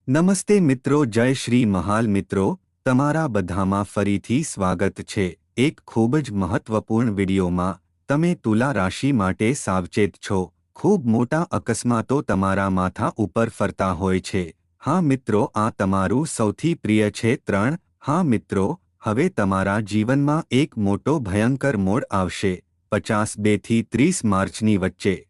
નમસ્તે મિત્રો, જય શ્રી મહાલ મિત્રો, તમારા બધામાં ફરીથી સ્વાગત છે એક ખૂબ જ મહત્વપૂર્ણ વિડીયોમાં। તમે તુલા રાશિ માટે સાવચેત છો। ખૂબ મોટા અકસ્માતો તમારા માથા ઉપર ફરતા હોય છે। હા મિત્રો, આ તમારું સૌથી પ્રિય છે 3। હા મિત્રો, હવે તમારા જીવનમાં એક મોટો ભયંકર મોડ આવશે 52 થી 30 માર્ચની વચ્ચે।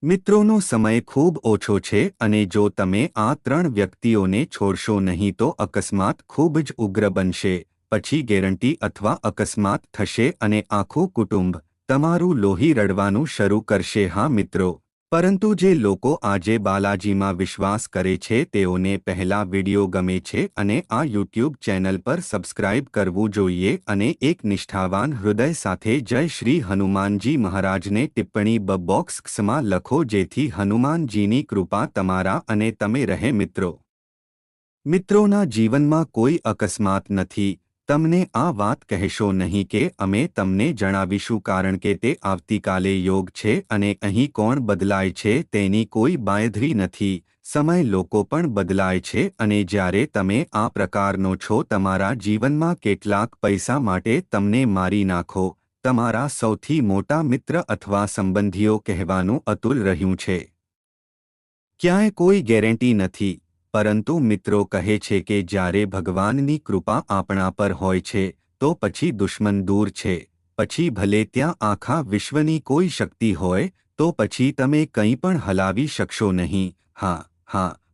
મિત્રોનો સમય ખૂબ ઓછો છે અને જો તમે આ 3 વ્યક્તિઓને છોડશો નહીં તો અકસ્માત ખૂબ જ ઉગ્ર બનશે। પછી ગેરંટી અથવા અકસ્માત થશે અને આખું કુટુંબ તમારું લોહી રડવાનું શરૂ કરશે। હા મિત્રો, પરંતુ જે લોકો આજે બાલાજીમાં વિશ્વાસ કરે છે તેઓને પહેલા વિડિયો ગમે છે અને આ યુટ્યુબ ચેનલ પર સબસ્ક્રાઇબ કરવું જોઈએ અને એક નિષ્ઠાવાન હૃદય સાથે જય શ્રી હનુમાનજી મહારાજને ટિપ્પણી બોક્સમાં લખો જેથી હનુમાનજીની કૃપા તમારા અને તમે રહે મિત્રો। મિત્રોના જીવનમાં કોઈ અકસ્માત નથી। તમને આ વાત કહેશો નહીં કે અમે તમને જણાવીશું કારણ કે તે આવતીકાલે યોગ છે અને અહીં કોણ બદલાય છે તેની કોઈ બાંયધરી નથી। સમય લોકો પણ બદલાય છે અને જ્યારે તમે આ પ્રકારનો છો તમારા જીવનમાં કેટલાક પૈસા માટે તમને મારી નાખો। તમારા સૌથી મોટા મિત્ર અથવા સંબંધીઓ કહેવાનું અતુલ રહ્યું છે। ક્યાંય કોઈ ગેરંટી નથી, પરંતુ મિત્રો કહે છે કે જ્યારે ભગવાનની કૃપા આપણા પર હોય છે તો પછી દુશ્મન દૂર છે। પછી ભલે ત્યાં આખા વિશ્વની કોઈ શક્તિ હોય તો પછી તમે કંઈ પણ હલાવી શકશો નહીં।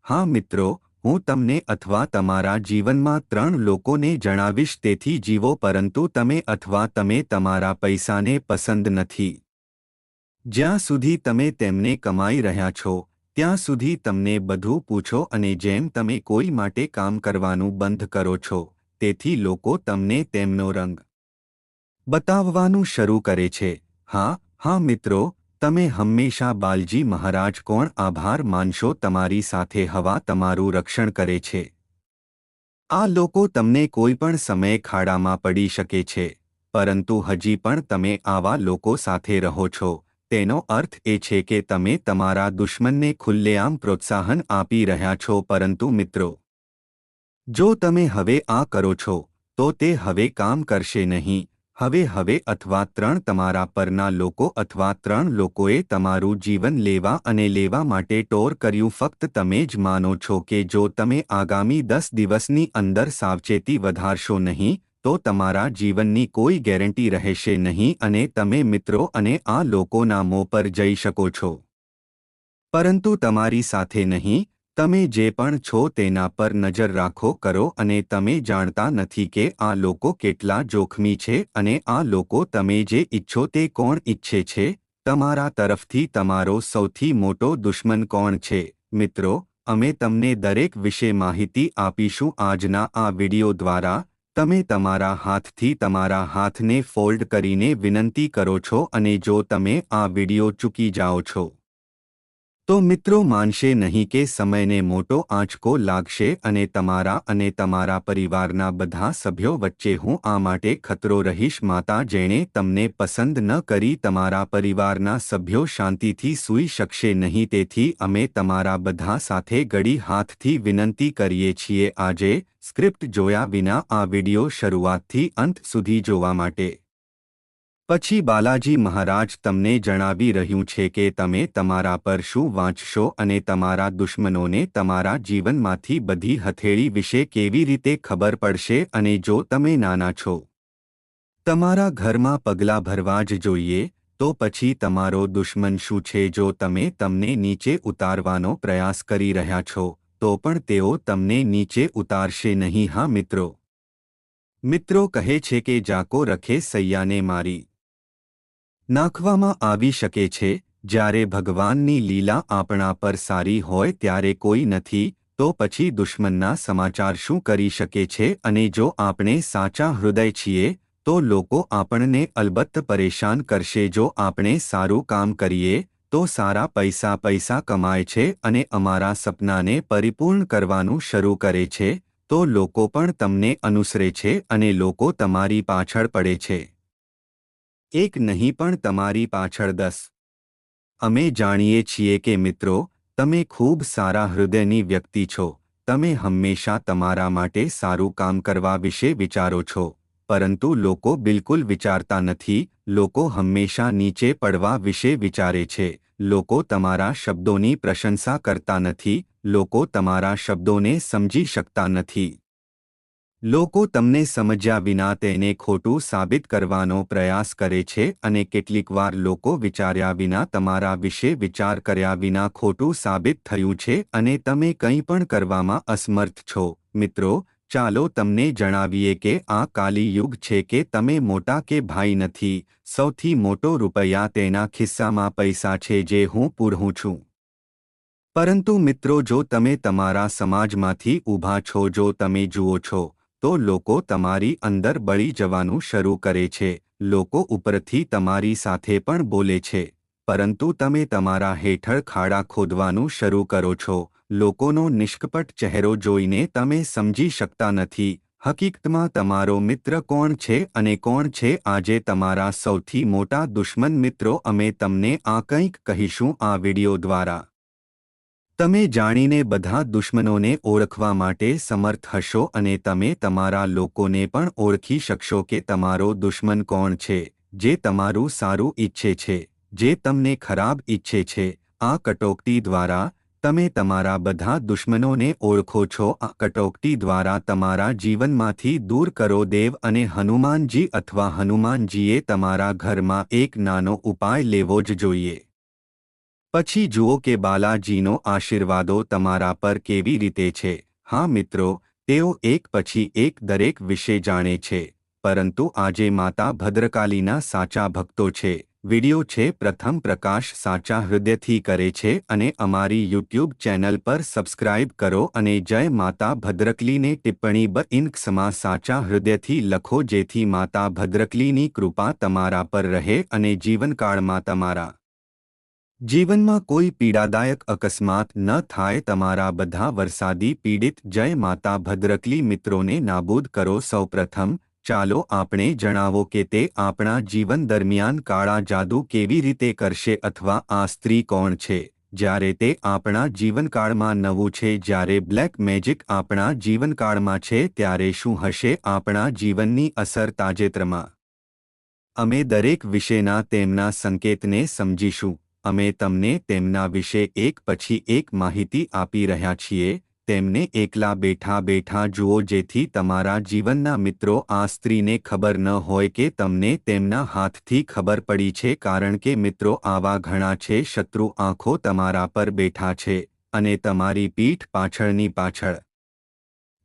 હા મિત્રો, હું તમને અથવા તમારા જીવનમાં 3 લોકોને જણાવીશ તેથી જીવો પરંતુ તમે અથવા તમે તમારા પૈસાને પસંદ નથી। જ્યાં સુધી તમે તેમને કમાઈ રહ્યા છો ત્યાં સુધી તમને બધું પૂછો અને જેમ તમે કોઈ માટે કામ કરવાનું બંધ કરો છો તેથી લોકો તમને તેમનો રંગ બતાવવાનું શરૂ કરે છે। હા મિત્રો, તમે હંમેશા બાલજી મહારાજ કોણ આભાર માનશો તમારી સાથે હવા તમારું રક્ષણ કરે છે। આ લોકો તમને કોઈ પણ સમયે ખાડામાં પડી શકે છે પરંતુ હજી પણ તમે આવા લોકો સાથે રહો છો તેનો અર્થ એ છે કે તમે તમારા દુશ્મનને ખુલ્લેઆમ પ્રોત્સાહન આપી રહ્યા છો। પરંતુ મિત્રો, જો તમે હવે આ કરો છો તો તે હવે કામ કરશે નહીં। હવે અથવા 3 તમારા પરના લોકો અથવા 3 લોકોએ તમારું જીવન લેવા અને લેવા માટે ટોર કર્યું। ફક્ત તમે જ માનો છો કે જો તમે આગામી 10 દિવસની અંદર સાવચેતી વધારશો નહીં તો તમારા જીવનની કોઈ ગેરંટી રહેશે નહીં અને તમે મિત્રો અને આ લોકોના મોં પર જઈ શકો છો, પરંતુ તમારી સાથે નહીં। તમે જે પણ છો તેના પર નજર રાખો કરો અને તમે જાણતા નથી કે આ લોકો કેટલા જોખમી છે અને આ લોકો તમે જે ઈચ્છો તે કોણ ઈચ્છે છે। તમારા તરફથી તમારો સૌથી મોટો દુશ્મન કોણ છે? મિત્રો, અમે તમને દરેક વિશે માહિતી આપીશું આજના આ વિડિયો દ્વારા। તમે તમારા હાથથી તમારા હાથને ફોલ્ડ કરીને વિનંતી કરો છો અને જો તમે આ વિડિયો ચૂકી જાઓ છો તો મિત્રો માનશે નહીં કે સમયને મોટો આંચકો લાગશે અને તમારા પરિવારના બધા સભ્યો વચ્ચે હું આ માટે ખતરો રહીશ। માતા જેણે તમને પસંદ ન કરી તમારા પરિવારના સભ્યો શાંતિથી સૂઈ શકશે નહીં તેથી અમે તમારા બધા સાથે ગળી હાથથી વિનંતી કરીએ છીએ આજે સ્ક્રિપ્ટ જોયા વિના આ વિડિયો શરૂઆતથી અંત સુધી જોવા માટે। પછી બાલાજી મહારાજ તમને જણાવી રહ્યું છે કે તમે તમારા પર શું વાંચશો અને તમારા દુશ્મનોને તમારા જીવનમાંથી બધી હથેળી વિશે કેવી રીતે ખબર પડશે અને જો તમે નાના છો તમારા ઘરમાં પગલાં ભરવા જ જોઈએ તો પછી તમારો દુશ્મન શું છે? જો તમે તમને નીચે ઉતારવાનો પ્રયાસ કરી રહ્યા છો તો પણ તેઓ તમને નીચે ઉતારશે નહીં। હા મિત્રો કહે છે કે જાકો રખે સૈયાને મારી નાખવામાં આવી શકે છે। જ્યારે ભગવાનની લીલા આપણા પર સારી હોય ત્યારે કોઈ નથી તો પછી દુશ્મનના સમાચાર શું કરી શકે છે? અને જો આપણે સાચા હૃદય છીએ તો લોકો આપણને અલબત્ત પરેશાન કરશે। જો આપણે સારું કામ કરીએ તો સારા પૈસા કમાય છે અને અમારા સપનાને પરિપૂર્ણ કરવાનું શરૂ કરે છે તો લોકો પણ તમને અનુસરે છે અને લોકો તમારી પાછળ પડે છે, એક નહીં પણ તમારી પાછળ 10। અમે જાણીએ છીએ કે મિત્રો તમે ખૂબ સારા હૃદયની વ્યક્તિ છો। તમે હંમેશા તમારા માટે સારું કામ કરવા વિશે વિચારો છો, પરંતુ લોકો બિલકુલ વિચારતા નથી. લોકો હંમેશા નીચે પડવા વિશે વિચારે છે. લોકો તમારા શબ્દોની પ્રશંસા કરતા નથી. લોકો તમારા શબ્દોને સમજી શકતા નથી. લોકો તમને સમજ્યા વિના તેને ખોટું સાબિત કરવાનો પ્રયાસ કરે છે અને કેટલીકવાર લોકો વિચાર્યા વિના તમારા વિશે વિચાર કર્યા વિના ખોટું સાબિત થયું છે અને તમે કંઈ પણ કરવામાં અસમર્થ છો. મિત્રો, ચાલો તમને જણાવીએ કે આ કાલી યુગ છે કે તમે મોટા કે ભાઈ નથી. સૌથી મોટો રૂપિયા તેના ખિસ્સામાં પૈસા છે જે હું પૂરું છું. પરંતુ મિત્રો, જો તમે તમારા સમાજમાંથી ઊભા છો, જો તમે જુઓ છો, તો લોકો તમારી અંદર બળી જવાનું શરૂ કરે છે. લોકો ઉપરથી તમારી સાથે પણ બોલે છે, પરંતુ તમે તમારા હેઠળ ખાડા ખોદવાનું શરૂ કરો છો. લોકોનો નિષ્કપટ ચહેરો જોઈને તમે સમજી શકતા નથી હકીકતમાં તમારો મિત્ર કોણ છે અને કોણ છે આજે તમારા સૌથી મોટા દુશ્મન. મિત્રો, અમે તમને આ કંઈક કહીશું આ વિડિયો દ્વારા. તમે જાણીને બધા દુશ્મનોને ઓળખવા માટે સમર્થ હશો અને તમે તમારા લોકોને પણ ઓળખી શકશો કે તમારો દુશ્મન કોણ છે, જે તમારું સારું ઈચ્છે છે, જે તમને ખરાબ ઈચ્છે છે. આ કટોકટી દ્વારા તમે તમારા બધા દુશ્મનોને ઓળખો છો. આ કટોકટી દ્વારા તમારા જીવનમાંથી દૂર કરો. દેવ અને હનુમાનજી અથવા હનુમાનજીએ તમારા ઘરમાં એક નાનો ઉપાય લેવો જ જોઈએ. પછી જુઓ કે બાલાજીનો આશીર્વાદો તમારા પર કેવી રીતે છે. હા મિત્રો, તેઓ એક પછી એક દરેક વિશે જાણે છે, પરંતુ આજે માતા ભદ્રકાલીના સાચા ભક્તો છે. વિડિયો છે પ્રથમ પ્રકાશ સાચા હૃદયથી કરે છે અને અમારી YouTube ચેનલ પર સબસ્ક્રાઇબ કરો અને જય માતા ભદ્રકલીને ટિપ્પણી ઇન્ક્સમાં સાચા હૃદયથી લખો જેથી માતા ભદ્રકલીની કૃપા તમારા પર રહે અને જીવનકાળમાં તમારા જીવનમાં કોઈ પીડાદાયક અકસ્માત ન થાય. તમારા બધા વરસાદી પીડિત જય માતા ભદ્રકલી મિત્રોને નાબૂદ કરો. સૌપ્રથમ ચાલો આપણે જણાવો કે તે આપણા જીવન દરમિયાન કાળા જાદુ કેવી રીતે કરશે અથવા આ સ્ત્રી કોણ છે જ્યારે તે આપણા જીવનકાળમાં નવું છે. જ્યારે બ્લેક મેજિક આપણા જીવનકાળમાં છે ત્યારે શું હશે આપણા જીવનની અસર. તાજેતરમાં અમે દરેક વિશેના તેમના સંકેતને સમજીશું. અમે તમને તેમના વિશે એક પછી એક માહિતી આપી રહ્યા છીએ. તેમને એકલા બેઠા બેઠા જુઓ જેથી તમારા જીવનના મિત્રો આ સ્ત્રીને ખબર ન હોય કે તમને તેમના હાથથી ખબર પડી છે, કારણ કે મિત્રો આવા ઘણા છે. શત્રુ આંખો તમારા પર બેઠા છે અને તમારી પીઠ પાછળની પાછળ.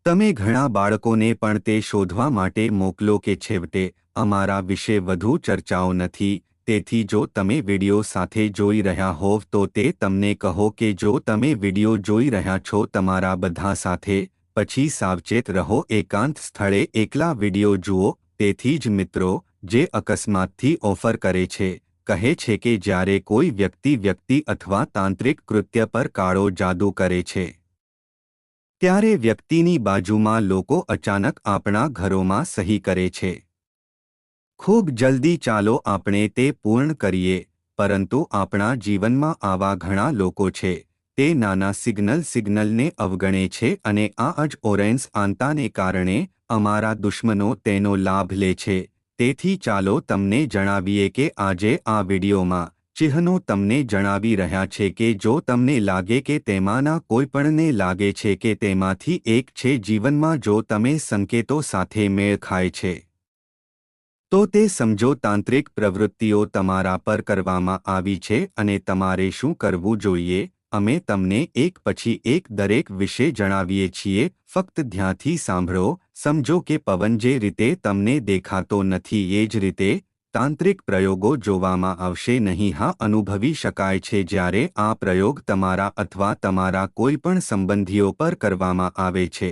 તમે ઘણા બાળકોને પણ તે શોધવા માટે મોકલો કે છેવટે અમારા વિશે વધુ ચર્ચાઓ નથી. તેથી જો તમે વિડિયો સાથે જોઈ રહ્યા હોવ તો તે તમને કહો કે જો તમે વિડિયો જોઈ રહ્યા છો તમારા બધા સાથે, પછી સાવચેત રહો. એકાંત સ્થળે એકલા વિડિયો જુઓ. તેથી જ મિત્રો, જે અકસ્માતથી ઓફર કરે છે, કહે છે કે જ્યારે કોઈ વ્યક્તિ અથવા તાંત્રિક કૃત્ય પર કાળો જાદુ કરે છે, ત્યારે વ્યક્તિની બાજુમાં લોકો અચાનક આપણા ઘરોમાં સહી કરે છે. ખૂબ જલ્દી ચાલો આપણે તે પૂર્ણ કરીએ. પરંતુ આપણા જીવનમાં આવા ઘણા લોકો છે. તે નાના સિગ્નલને અવગણે છે અને આ જ ઓરેન્જ આંતાને કારણે અમારા દુશ્મનો તેનો લાભ લે છે. તેથી ચાલો તમને જણાવીએ કે આજે આ વિડિયોમાં ચિહ્નો તમને જણાવી રહ્યા છે કે જો તમને લાગે કે તેમાંના કોઈપણને લાગે છે કે તેમાંથી એક છે જીવનમાં, જો તમે સંકેતો સાથે મેળ ખાય છે, તો તે સમજો તાંત્રિક પ્રવૃત્તિઓ તમારા પર કરવામાં આવી છે અને તમારે શું કરવું જોઈએ. અમે તમને એક પછી એક દરેક વિશે જણાવીએ છીએ. ફક્ત ધ્યાનથી સાંભળો. સમજો કે પવન જે રીતે તમને દેખાતો નથી એ જ રીતે તાંત્રિક પ્રયોગો જોવામાં આવશે નહીં. હા, અનુભવી શકાય છે જ્યારે આ પ્રયોગ તમારા અથવા તમારા કોઈપણ સંબંધીઓ પર કરવામાં આવે છે.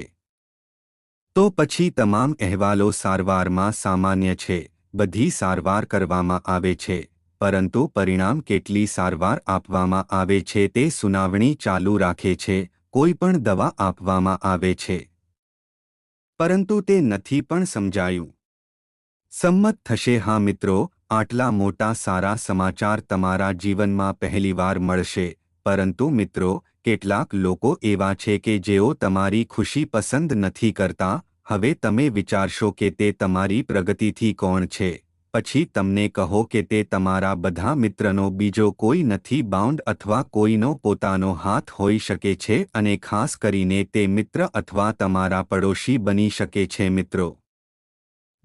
તો પછી તમામ અહેવાલો સારવારમાં સામાન્ય છે. બધી સારવાર કરવામાં આવે છે, પરંતુ પરિણામ કેટલી સારવાર આપવામાં આવે છે તે સુનાવણી ચાલુ રાખે છે. કોઈ પણ દવા આપવામાં આવે છે, પરંતુ તે નથી પણ સમજાયું. સંમત થશે. હા મિત્રો, આટલા મોટા સારા સમાચાર તમારા જીવનમાં પહેલીવાર મળશે. પરંતુ મિત્રો, કેટલાક લોકો એવા છે કે જેઓ તમારી ખુશી પસંદ નથી કરતા. હવે તમે વિચારશો કે તે તમારી પ્રગતિથી કોણ છે. પછી તમને કહો કે તે તમારા બધા મિત્રનો બીજો કોઈ નથી, બાઉન્ડ અથવા કોઈનો પોતાનો હાથ હોઈ શકે છે, અને ખાસ કરીને તે મિત્ર અથવા તમારા પડોશી બની શકે છે. મિત્રો,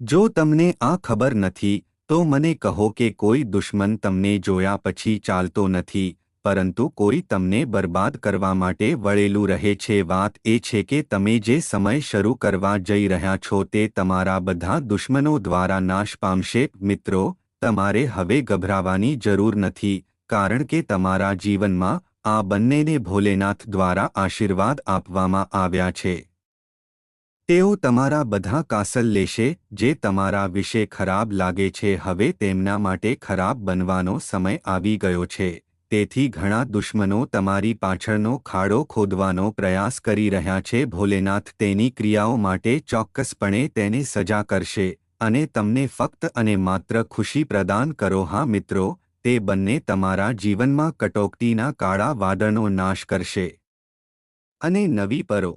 જો તમને આ ખબર નથી, તો મને કહો કે કોઈ દુશ્મન તમને જોયા પછી ચાલતો નથી, પરંતુ કોઈ તમને બરબાદ કરવા માટે વળેલું રહે છે. વાત એ છે કે તમે જે સમય શરૂ કરવા જઈ રહ્યા છો તે તમારા બધા દુશ્મનો દ્વારા નાશ પામશે. મિત્રો, તમારે હવે ગભરાવાની જરૂર નથી, કારણ કે તમારા જીવનમાં આ બંનેને ભોલેનાથ દ્વારા આશીર્વાદ આપવામાં આવ્યા છે. તેઓ તમારા બધા કાસલ લેશે જે તમારા વિશે ખરાબ લાગે છે. હવે તેમના માટે ખરાબ બનવાનો સમય આવી ગયો છે. તેથી ઘણા દુશ્મનો તમારી પાછળનો ખાડો ખોદવાનો પ્રયાસ કરી રહ્યા છે. ભોલેનાથ તેની ક્રિયાઓ માટે ચોક્કસપણે તેને સજા કરશે, અને તમને ફક્ત અને માત્ર ખુશી પ્રદાન કરો. હા મિત્રો, તે બંને તમારા જીવનમાં કટોકટીના કાળા વાદળનો નાશ કરશે અને નવી પરો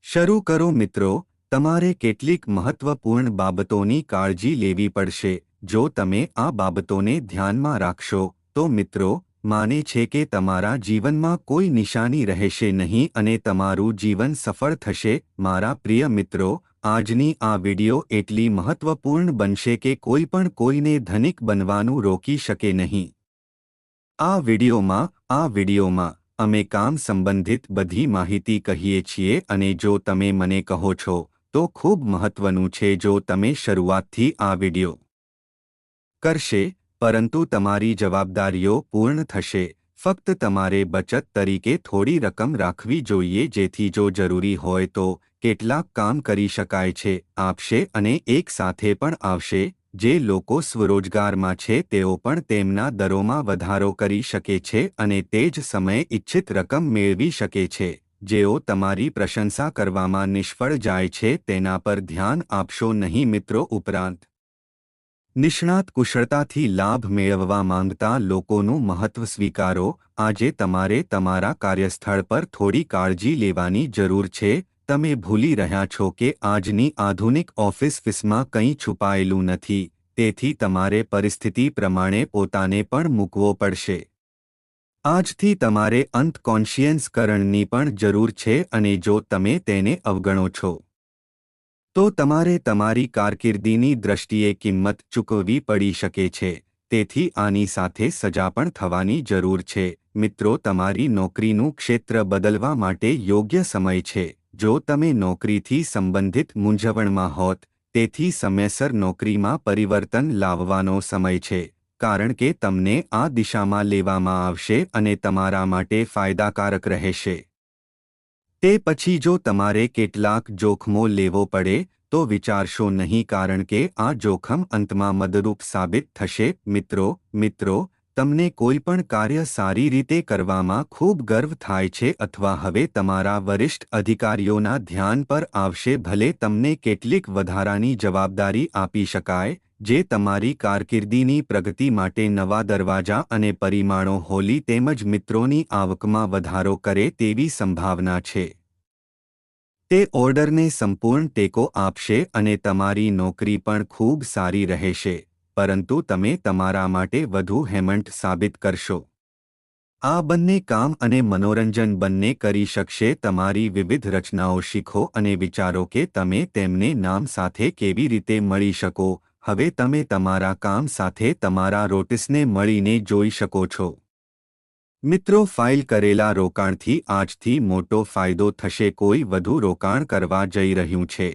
શરૂ કરો. મિત્રો, તમારે કેટલીક મહત્વપૂર્ણ બાબતોની કાળજી લેવી પડશે. જો તમે આ બાબતોને ધ્યાનમાં રાખશો તો મિત્રો, માને છે કે તમારા જીવનમાં કોઈ નિશાની રહેશે નહીં અને તમારું જીવન સફળ થશે. મારા પ્રિય મિત્રો, આજની આ વિડિયો એટલી મહત્વપૂર્ણ બનશે કે કોઈ પણ કોઈને ધનિક બનવાનું રોકી શકે નહીં. આ વિડિયોમાં અમે કામ સંબંધિત બધી માહિતી કહીએ છીએ, અને જો તમે મને કહો છો તો ખૂબ મહત્વનું છે જો તમે શરૂઆતથી આ વિડિયો કરશે, પરંતુ તમારી જવાબદારીઓ પૂર્ણ થશે. ફક્ત તમારે બચત તરીકે થોડી રકમ રાખવી જોઈએ, જેથી જો જરૂરી હોય તો કેટલાક કામ કરી શકાય છે. આપશે અને એક સાથે પણ આવશે. જે લોકો સ્વરોજગારમાં છે તેઓ પણ તેમના દરોમાં વધારો કરી શકે છે અને તે જ સમયે ઇચ્છિત રકમ મેળવી શકે છે. જેઓ તમારી પ્રશંસા કરવામાં નિષ્ફળ જાય છે તેના પર ધ્યાન આપશો નહીં. મિત્રો, ઉપરાંત નિષ્ણાત કુશળતાથી લાભ મેળવવા માંગતા લોકોનું મહત્વ સ્વીકારો. આજે તમારે તમારા કાર્યસ્થળ પર થોડી કાળજી લેવાની જરૂર છે. તમે ભૂલી રહ્યા છો કે આજની આધુનિક ઓફિસમાં કંઈ છુપાયેલું નથી, તેથી તમારે પરિસ્થિતિ પ્રમાણે પોતાને પણ મૂકવો પડશે. આજથી તમારે અંતકોન્શિયન્સકરણની પણ જરૂર છે, અને જો તમે તેને અવગણો છો તો તમારે તમારી કારકિર્દીની દ્રષ્ટિએ કિંમત ચૂકવવી પડી શકે છે. તેથી આની સાથે સજા પણ થવાની જરૂર છે. મિત્રો, તમારી નોકરીનું ક્ષેત્ર બદલવા માટે યોગ્ય સમય છે. જો તમે નોકરીથી સંબંધિત મૂંઝવણમાં હોત, તેથી સમયસર નોકરીમાં પરિવર્તન લાવવાનો સમય છે, કારણ કે તમને આ દિશામાં લેવામાં આવશે અને તમારા માટે ફાયદાકારક રહેશે. તે પછી જો તમારે કેટલાક જોખમો લેવો પડે તો વિચારશો નહીં, કારણ કે આ જોખમ અંતમાં મદદરૂપ સાબિત થશે. મિત્રો, તમને કોઈપણ કાર્ય સારી રીતે કરવામાં ખૂબ ગર્વ થાય છે અથવા હવે તમારા વરિષ્ઠ અધિકારીઓના ધ્યાન પર આવશે. ભલે તમને કેટલીક વધારાની જવાબદારી આપી શકાય, જે તમારી કારકિર્દીની પ્રગતિ માટે નવા દરવાજા અને પરિમાણો ખોલી તેમજ મિત્રોની આવકમાં વધારો કરે તેવી સંભાવના છે. તે ઓર્ડરને સંપૂર્ણ ટેકો આપશે અને તમારી નોકરી પણ ખૂબ સારી રહેશે, પરંતુ તમે તમારા માટે વધુ હેમન્ટ સાબિત કરશો. આ બંને કામ અને મનોરંજન બંને કરી શકશે. તમારી વિવિધ રચનાઓ શીખો અને વિચારો કે તમે તેમને નામ સાથે કેવી રીતે મળી શકો. હવે તમે તમારા કામ સાથે તમારા રોટિસને મળીને જોઈ શકો છો. મિત્રો, ફાઇલ કરેલા રોકાણથી આજથી મોટો ફાયદો થશે. કોઈ વધુ રોકાણ કરવા જઈ રહ્યું છે